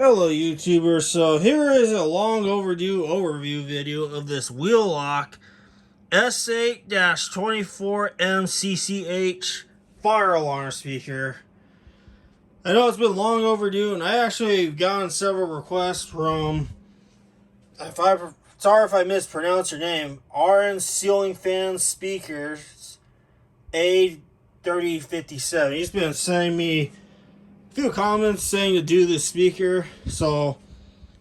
Hello YouTubers, so here is a long overdue overview video of this Wheelock S8-24MCCH fire alarm speaker. I know it's been long overdue, and I actually gotten several requests from, sorry if I mispronounce your name, RN Ceiling Fan Speakers A3057. He's been sending me few comments saying to do this speaker, so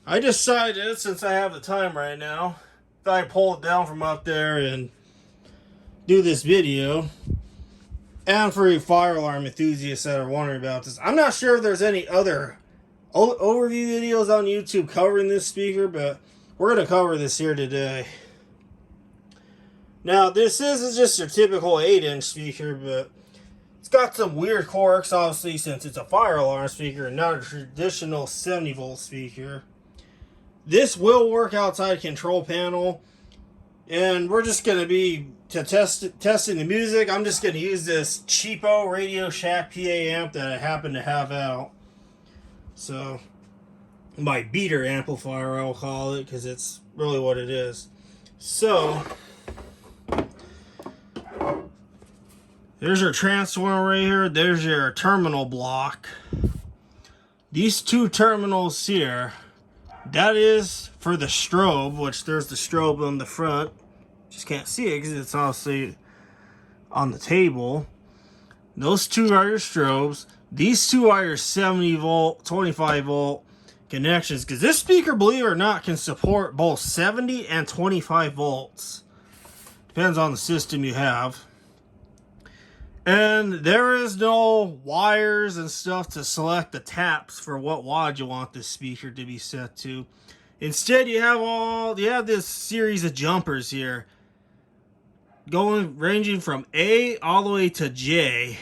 I decided, since I have the time right now, that I pull it down from up there and do this video. And for you fire alarm enthusiasts that are wondering about this, I'm not sure if there's any other overview videos on YouTube covering this speaker, but we're going to cover this here today. Now, this is just your typical 8-inch speaker, but it's got some weird quirks, obviously, since it's a fire alarm speaker and not a traditional 70-volt speaker. This will work outside control panel, and we're just going to be testing the music. I'm just going to use this cheapo Radio Shack PA amp that I happen to have out. So, my beater amplifier, I'll call it, because it's really what it is. So, there's your transformer right here. There's your terminal block. These two terminals here, that is for the strobe, which there's the strobe on the front. Just can't see it because it's obviously on the table. Those two are your strobes. These two are your 70 volt, 25 volt connections, because this speaker, believe it or not, can support both 70 and 25 volts. Depends on the system you have. And there is no wires and stuff to select the taps for what wattage you want this speaker to be set to. Instead, you have this series of jumpers here, ranging from A all the way to J.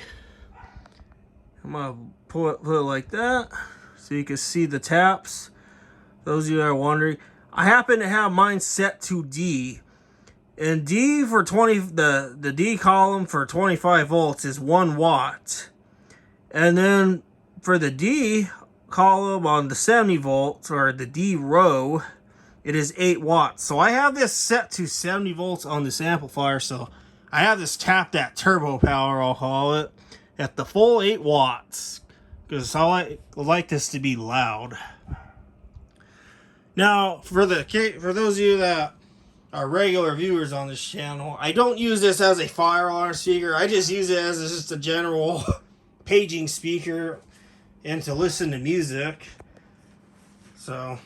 I'm gonna put it like that so you can see the taps. Those of you that are wondering, I happen to have mine set to D. And D for 20, the D column for 25 volts is 1 watt. And then for the D column on the 70 volts, or the D row, it is 8 watts. So I have this set to 70 volts on this amplifier. So I have this tapped at turbo power, I'll call it, at the full 8 watts. Because I like this to be loud. Now, for those of you that are regular viewers on this channel, I don't use this as a fire alarm speaker. I just use it as just a general paging speaker and to listen to music. So,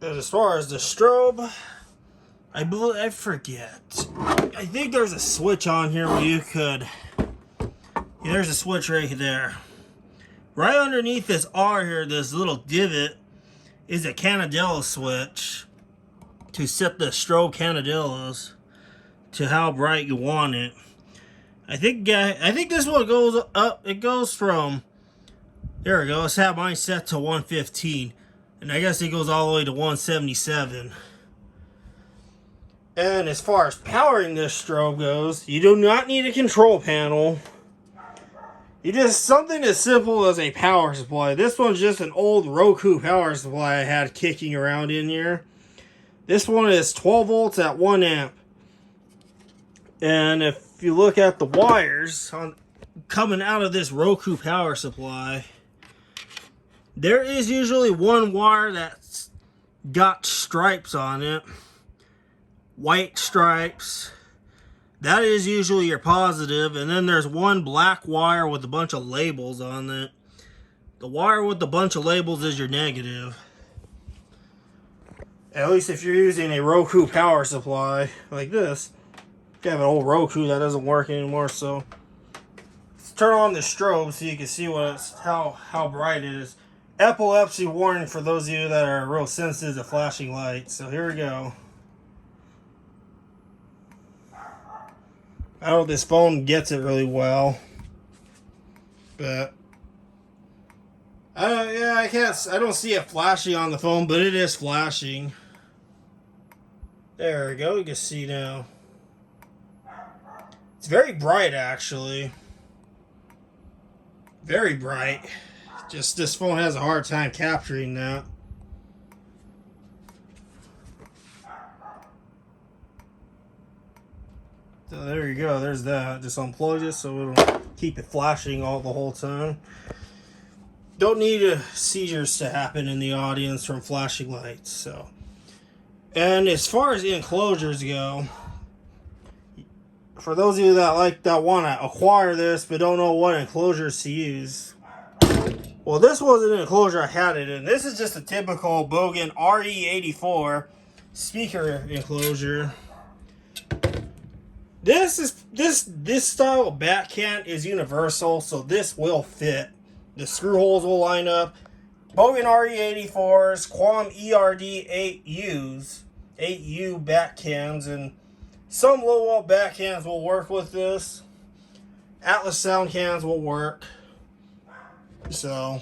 as far as the strobe, I forget. I think there's a switch on here where you could. Yeah, there's a switch right there. Right underneath this R here, this little divot, is a Canadella switch to set the strobe canadellas to how bright you want it. I think this one goes up. It goes from, there we go. Let's have mine set to 115, and I guess it goes all the way to 177. And as far as powering this strobe goes, you do not need a control panel. You just something as simple as a power supply. This one's just an old Roku power supply I had kicking around in here. This one is 12 volts at 1 amp. And if you look at the wires coming out of this Roku power supply, there is usually one wire that's got stripes on it. White stripes. That is usually your positive. And then there's one black wire with a bunch of labels on it. The wire with a bunch of labels is your negative. At least if you're using a Roku power supply like this. You have an old Roku that doesn't work anymore, so let's turn on the strobe so you can see how bright it is. Epilepsy warning for those of you that are real sensitive to flashing lights. So here we go. I know this phone gets it really well, but I don't see it flashing on the phone, but it is flashing. There we go, you can see now. It's very bright, actually. Very bright. Just this phone has a hard time capturing that. So there you go, there's that. Just unplug it so it'll keep it flashing all the whole time. Don't need seizures to happen in the audience from flashing lights. So, and as far as enclosures go, for those of you that want to acquire this but don't know what enclosures to use, well, this wasn't an enclosure I had it in. This is just a typical Bogen RE84 speaker enclosure. This style of backcant is universal, so this will fit. The screw holes will line up. Bogen RE84s, Quam ERD 8Us, 8U backcams, and some low wall backcams will work with this. Atlas sound cans will work. So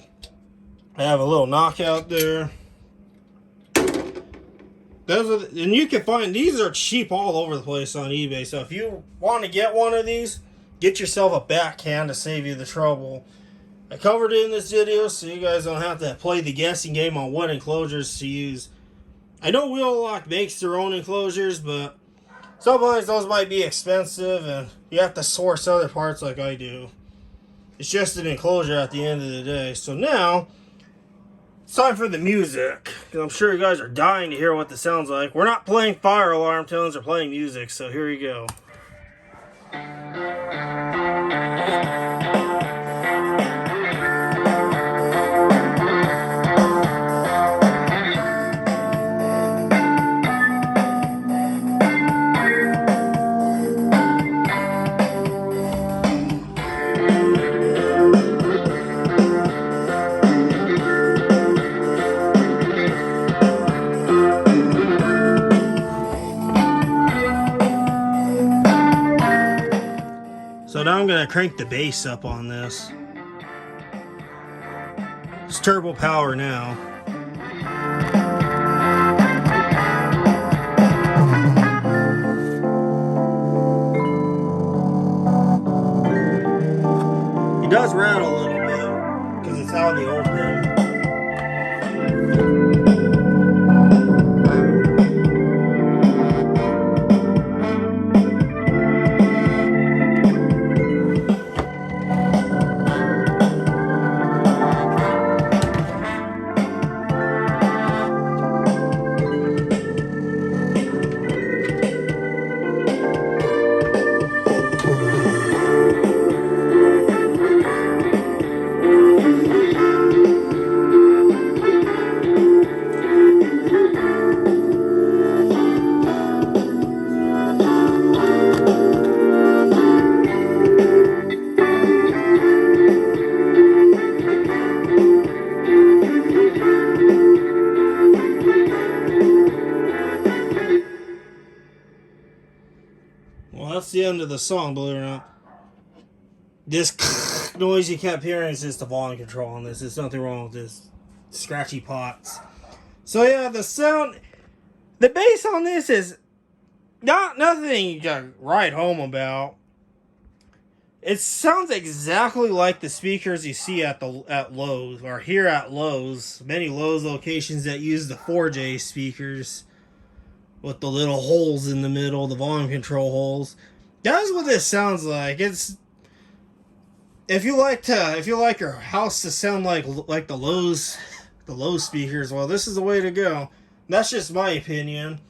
I have a little knockout there. And you can find these are cheap all over the place on eBay. So if you want to get one of these, get yourself a backhand to save you the trouble. I covered it in this video so you guys don't have to play the guessing game on what enclosures to use. I know Wheelock makes their own enclosures, but sometimes those might be expensive and you have to source other parts like I do. It's just an enclosure at the end of the day. So now it's time for the music, because I'm sure you guys are dying to hear what this sounds like. We're not playing fire alarm tones, we're playing music, so here we go. So now I'm going to crank the bass up on this. It's turbo power now. It does rattle a little bit because it's out of the old thing. Well, that's the end of the song, believe it or not. This noise you kept hearing is just the volume control on this. There's nothing wrong with this. Scratchy pots. So yeah, the sound, the bass on this is nothing you gotta write home about. It sounds exactly like the speakers you see at Lowe's, or here at Lowe's. Many Lowe's locations that use the 4J speakers with the little holes in the middle, the volume control holes. That's what this sounds like. It's if you like your house to sound like the Lowe's speakers, well, this is the way to go. That's just my opinion.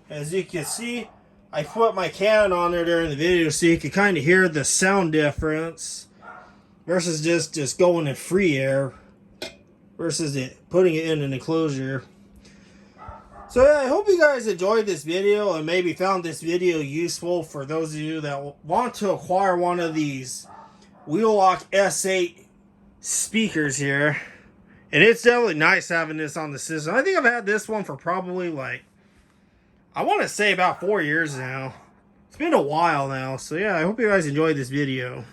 As you can see, I put my can on there during the video so you can kind of hear the sound difference versus just going in free air versus putting it in an enclosure. So yeah, I hope you guys enjoyed this video and maybe found this video useful for those of you that want to acquire one of these Wheelock S8 speakers here. And it's definitely nice having this on the system. I think I've had this one for probably I want to say about 4 years now. It's been a while now. So yeah, I hope you guys enjoyed this video.